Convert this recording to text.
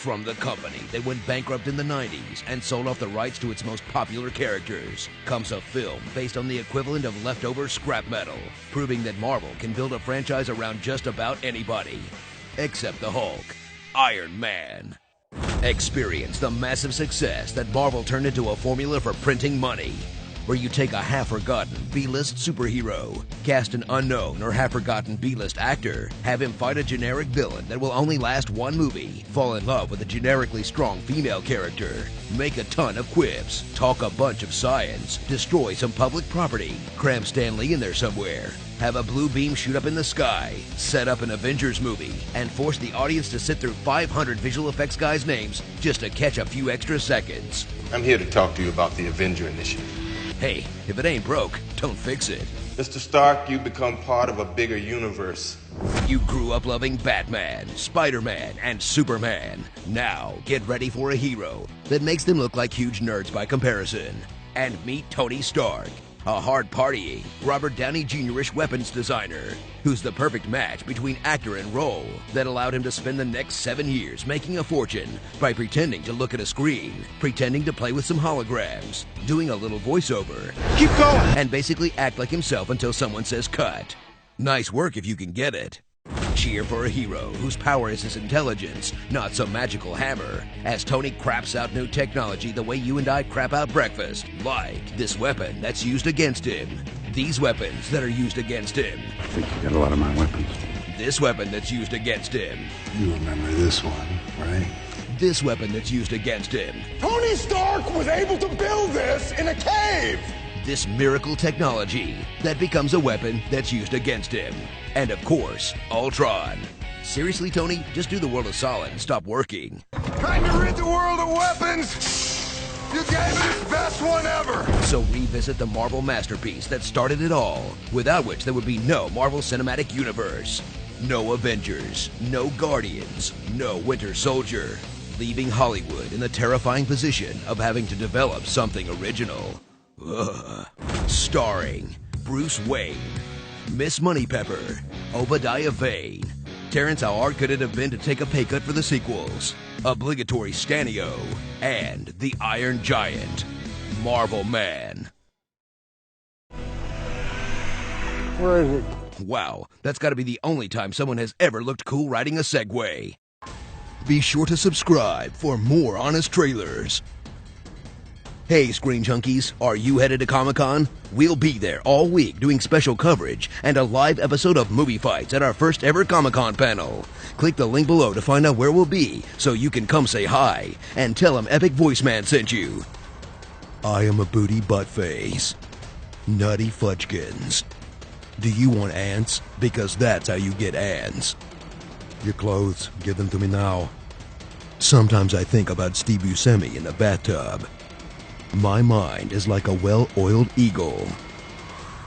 From the company that went bankrupt in the 90s and sold off the rights to its most popular characters comes a film based on the equivalent of leftover scrap metal, proving that Marvel can build a franchise around just about anybody, except the Hulk, Iron Man. Experience the massive success that Marvel turned into a formula for printing money, where you take a half-forgotten B-list superhero, cast an unknown or half-forgotten B-list actor, have him fight a generic villain that will only last one movie, fall in love with a generically strong female character, make a ton of quips, talk a bunch of science, destroy some public property, cram Stan Lee in there somewhere, have a blue beam shoot up in the sky, set up an Avengers movie, and force the audience to sit through 500 visual effects guys' names just to catch a few extra seconds. I'm here to talk to you about the Avenger Initiative. Hey, if it ain't broke, don't fix it. Mr. Stark, you become part of a bigger universe. You grew up loving Batman, Spider-Man, and Superman. Now, get ready for a hero that makes them look like huge nerds by comparison. And meet Tony Stark, a hard-partying, Robert Downey Jr.-ish weapons designer, who's the perfect match between actor and role that allowed him to spend the next 7 years making a fortune by pretending to look at a screen, pretending to play with some holograms, doing a little voiceover, Keep going! and basically act like himself until someone says cut. Nice work if you can get it. Cheer for a hero whose power is his intelligence, not some magical hammer, as Tony craps out new technology the way you and I crap out breakfast, like this weapon that's used against him, these weapons that are used against him, I think you got a lot of my weapons. this weapon that's used against him, You remember this one, right? this weapon that's used against him, Tony Stark was able to build this in a cave! this miracle technology that becomes a weapon that's used against him, and of course, Ultron. Seriously, Tony, just do the world a solid and stop working. Trying to rid the world of weapons! You gave it its best one ever! So revisit the Marvel masterpiece that started it all, without which there would be no Marvel Cinematic Universe, no Avengers, no Guardians, no Winter Soldier, leaving Hollywood in the terrifying position of having to develop something original. Ugh. Starring Bruce Wayne, Miss Moneypepper, Obadiah Vane. Terrence, how hard could it have been to take a pay cut for the sequels? Obligatory Stanio, and the Iron Giant, Marvel Man. Where is it? Wow, that's gotta be the only time someone has ever looked cool riding a Segway. Be sure to subscribe for more honest trailers. Hey, Screen Junkies, are you headed to Comic-Con? We'll be there all week doing special coverage and a live episode of Movie Fights at our first ever Comic-Con panel. Click the link below to find out where we'll be so you can come say hi and tell him Epic Voice Man sent you. I am a booty butt face. Nutty Fudgekins. Do you want ants? Because that's how you get ants. Your clothes, give them to me now. Sometimes I think about Steve Buscemi in the bathtub. My mind is like a well-oiled eagle.